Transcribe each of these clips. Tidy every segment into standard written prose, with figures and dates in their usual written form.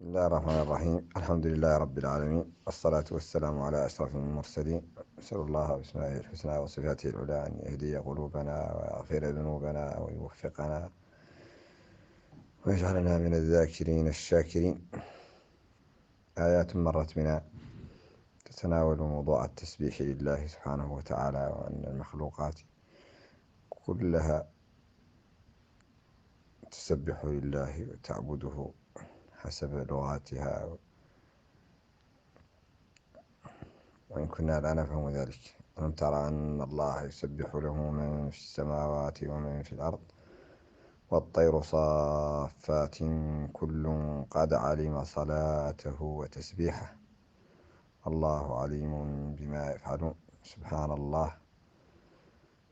بسم الله الرحمن الرحيم. الحمد لله رب العالمين، والصلاة والسلام على أشرف المرسلين. نسأل الله بأسمائه الحسنى وصفاته العلى أن يهدي قلوبنا ويغفر ذنوبنا ويوفقنا ويجعلنا من الذاكرين الشاكرين. آيات مرت بنا تتناول موضوع التسبيح لله سبحانه وتعالى، وأن المخلوقات كلها تسبح لله وتعبده حسب لغاتها، وإن كنا لا نفهم ذلك. ألم ترى أن الله يسبح له من في السماوات ومن في الأرض والطير صافات كل قد علم صلاته وتسبيحه الله عليم بما يفعلون. سبحان الله،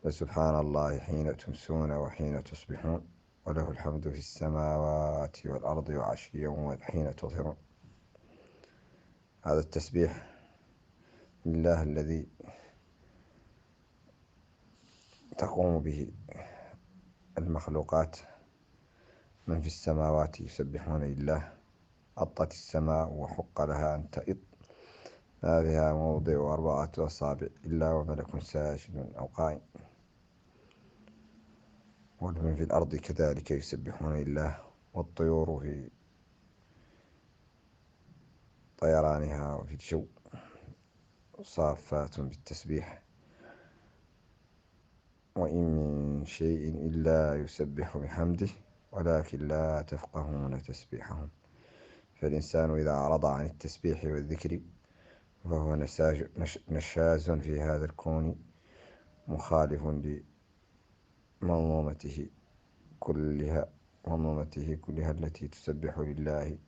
فسبحان الله حين تمسون وحين تصبحون، وله الحمد في السماوات والأرض وعشيا وحين تظهرون. هذا التسبيح لله الذي تقوم به المخلوقات. من في السماوات يسبحون لله. أطت السماء وحق لها أن تئط، ما فيها موضع 4 أصابع إلا وملك ساجد أو قائم. ومن في الأرض كذلك يسبحون لله، والطيور في طيرانها وفي الجو صافات بالتسبيح. وإن من شيء إلا يسبح بحمده ولكن لا تفقهون تسبيحهم. فالإنسان إذا أعرض عن التسبيح والذكر فهو نشاز في هذا الكون، مخالف لمنظومته كلها منظومته كلها التي تسبح لله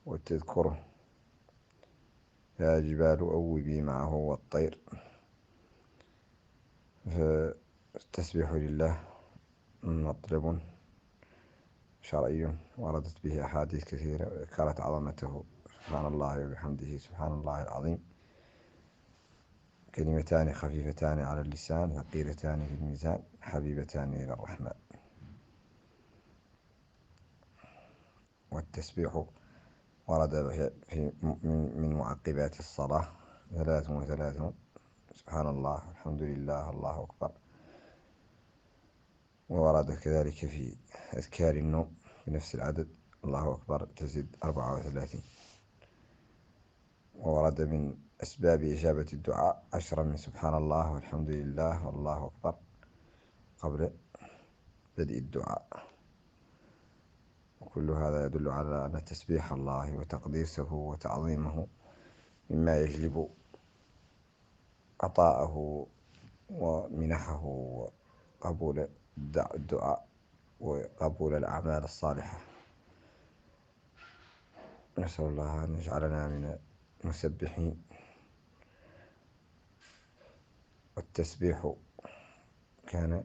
وتذكره. يا جبال أوبي معه والطير. فالتسبيح لله مطلب شرعي وردت به أحاديث كثيرة ذكرت عظمته. سبحان الله وبحمده سبحان الله العظيم، كلمتان خفيفتان على اللسان ثقيلتان في الميزان حبيبتان إلى الرحمن. والتسبيح ورد من معقبات الصلاة 33: سبحان الله الحمد لله الله أكبر. وورد كذلك في أذكار النوم بنفس العدد، الله أكبر تزيد 34. وورد من أسباب إجابة الدعاء 10 من سبحان الله والحمد لله والله أكبر قبل بدء الدعاء. وكل هذا يدل على أن تسبيح الله وتقديسه وتعظيمه مما يجلب عطاءه ومنحه وقبول الدعاء وقبول الأعمال الصالحة. نسأل الله أن يجعلنا من المسبحين. والتسبيح كان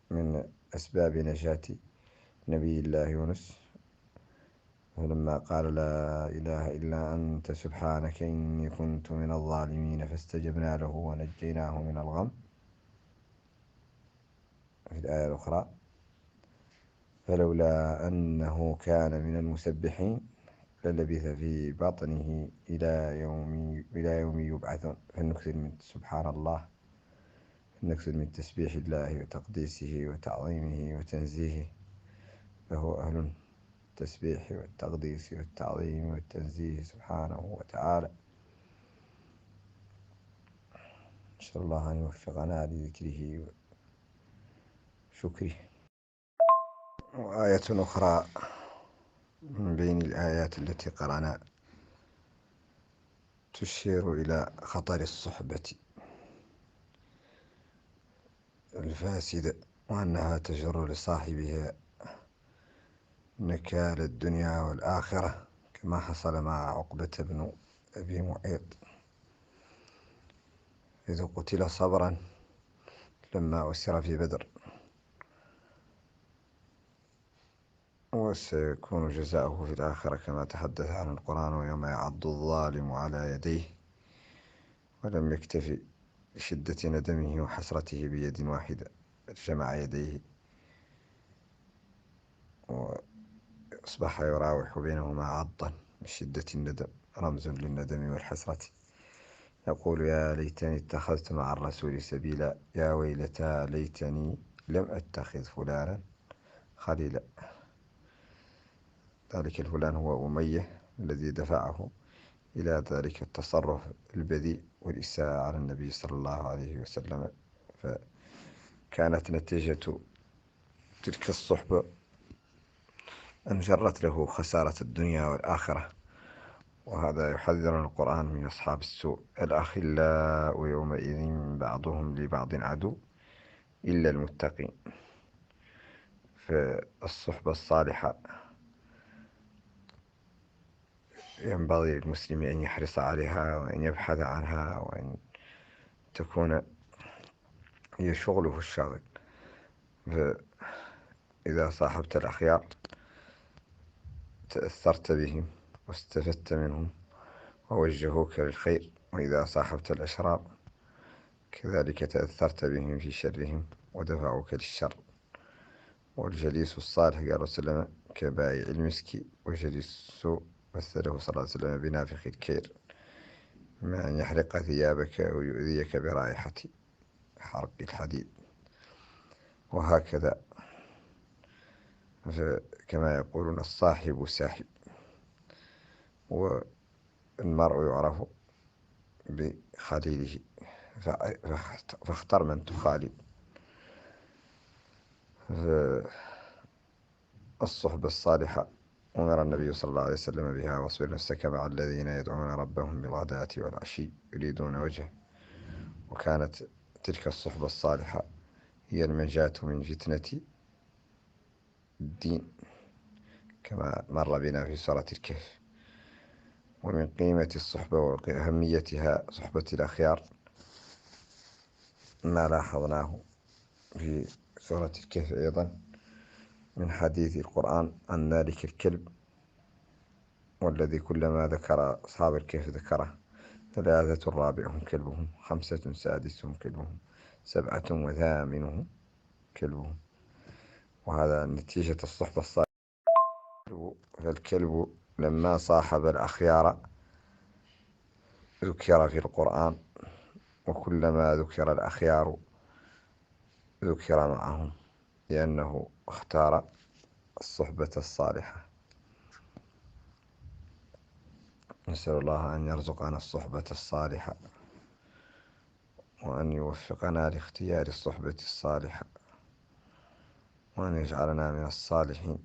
من أسباب نجاة نبي الله يونس، ولما قال لا إله إلا أنت سبحانك إني كنت من الظالمين فاستجبنا له ونجيناه من الغم. في الآية الأخرى فلولا أنه كان من المسبحين للبث في بطنه إلى يوم يبعثون. فلنكثر من سبحان الله، نكثر من تسبيح الله وتقديسه وتعظيمه وتنزيهه، فهو أهل التسبيح والتقديس والتعظيم والتنزيه سبحانه وتعالى. نسأل الله أن يوفقنا لذكره وشكره. وآية أخرى من بين الآيات التي قرأنا تشير إلى خطر الصحبة الفاسدة، وأنها تجر لصاحبها نكال الدنيا والآخرة، كما حصل مع عقبة بن أبي معيط إذ قتل صبرا لما أسر في بدر. وسيكون جزاؤه في الآخرة كما تحدث عن القرآن: ويوم يعض الظالم على يديه. ولم يكتفي بشدة ندمه وحسرته بيد واحدة، بل جمع يديه أصبح يراوح بينهما عضا من شدة الندم، رمز للندم والحسرة. يقول: يا ليتني اتخذت مع الرسول سبيلا، يا ويلتى ليتني لم أتخذ فلانا خليلا. ذلك الفلان هو أمية الذي دفعه إلى ذلك التصرف البذيء والإساءة على النبي صلى الله عليه وسلم. فكانت نتيجة تلك الصحبة أن جرت له خسارة الدنيا والآخرة. وهذا يحذر القرآن من أصحاب السوء: الأخلاء يومئذ بعضهم لبعض عدو إلا المتقين. فالصحبة الصالحة ينبغي للمسلم أن يحرص عليها وأن يبحث عنها وأن تكون هي شغله الشاغل. فإذا صاحبت الأخيار تأثرت بهم واستفدت منهم ووجهوك للخير، وإذا صاحبت الأشرار كذلك تأثرت بهم في شرهم ودفعوك للشر. والجليس الصالح قال صلى الله عليه وسلم كبائع المسك، وجليس السوء مثله صلى الله عليه وسلم بنافخ الكير، ما أن يحرق ثيابك ويؤذيك برائحة حرق الحديد. وهكذا كما يقولون: الصاحب ساحب، والمرء يعرف بخليله، فاختر من تخالل. الصحبة الصالحة أمر النبي صلى الله عليه وسلم بها: واصبر نفسك مع الذين يدعون ربهم بالغداة والعشي يريدون وجهه. وكانت تلك الصحبة الصالحة هي المنجاة من فتنة الدين، كما مر بنا في سورة الكهف. ومن قيمة الصحبة وأهميتها صحبة الأخيار ما لاحظناه في سورة الكهف أيضا من حديث القرآن عن ذلك الكلب، والذي كلما ذكر أصحاب الكهف ذكره: 3 رابعهم كلبهم، 5 سادسهم كلبهم، 7 وثامنهم كلبهم. وهذا نتيجة الصحبة الصالحة. فالكلب لما صاحب الأخيار ذكر في القرآن، وكلما ذكر الأخيار ذكر معهم، لأنه اختار الصحبة الصالحة. نسأل الله أن يرزقنا الصحبة الصالحة، وأن يوفقنا لاختيار الصحبة الصالحة، وأن يجعلنا من الصالحين.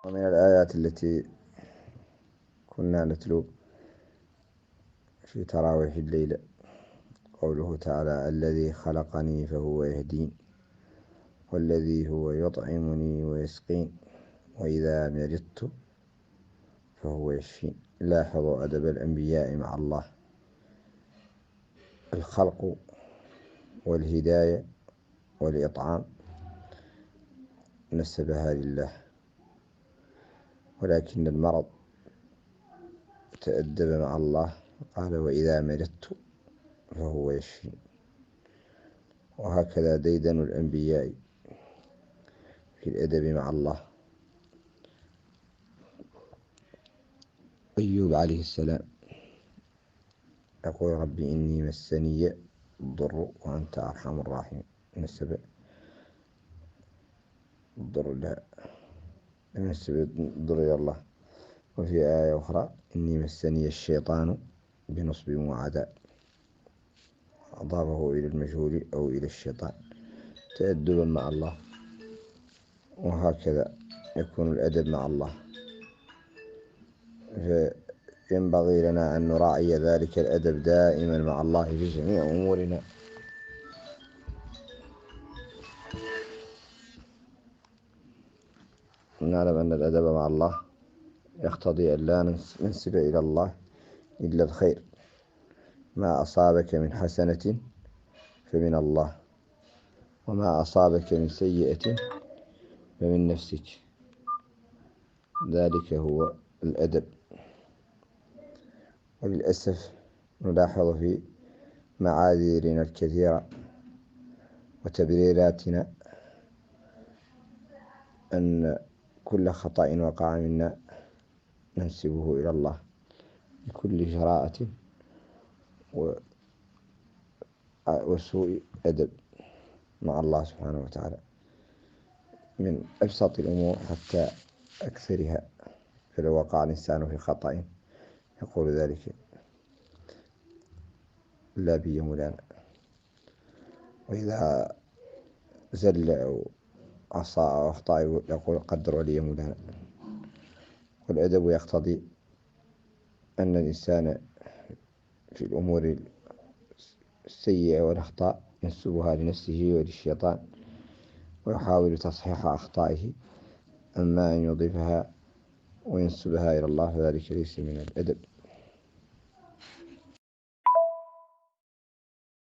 ومن الآيات التي كنا نتلو في تراويح الليل قوله تعالى: الذي خلقني فهو يهدين، والذي هو يطعمني ويسقين، وإذا مرضت فهو يشفين. لاحظوا أدب الأنبياء مع الله: الخلق والهداية والإطعام نسبها لله، ولكن المرض تأدب مع الله قال: وإذا مرضت فهو يشفين. وهكذا ديدن الأنبياء في الأدب مع الله. أيوب عليه السلام يقول: ربي إني مسني الضر وأنت أرحم الراحمين. نسب الضر لا، نسب الضر إلى الله. وفي آية أخرى: إني مسني الشيطان بنصب وعذاب، أضافه إلى المجهول أو إلى الشيطان تأدبا مع الله. وهكذا يكون الأدب مع الله. فينبغي لنا أن نراعي ذلك الأدب دائما مع الله في جميع أمورنا. نعلم أن الأدب مع الله يقتضي أن لا ننسب إلى الله إلا الخير. ما أصابك من حسنة فمن الله، وما أصابك من سيئة فمن نفسك. ذلك هو الأدب. وللأسف نلاحظ في معاذيرنا الكثيرة وتبريراتنا أن كل خطأ وقع منا ننسبه إلى الله بكل جراءة وسوء أدب مع الله سبحانه وتعالى، من أبسط الأمور حتى أكثرها. فلو وقع الإنسان في خطأ يقول ذلك لا بي مولانا، وإذا زل أو عصى أو أخطأ يقول قدر ولي مولانا. والأدب يقتضي أن الإنسان في الأمور السيئة والأخطاء ينسبها لنفسه وللشيطان ويحاول تصحيح أخطائه، أما أن يضيفها وينسبها إلى الله فذلك ليس من الأدب.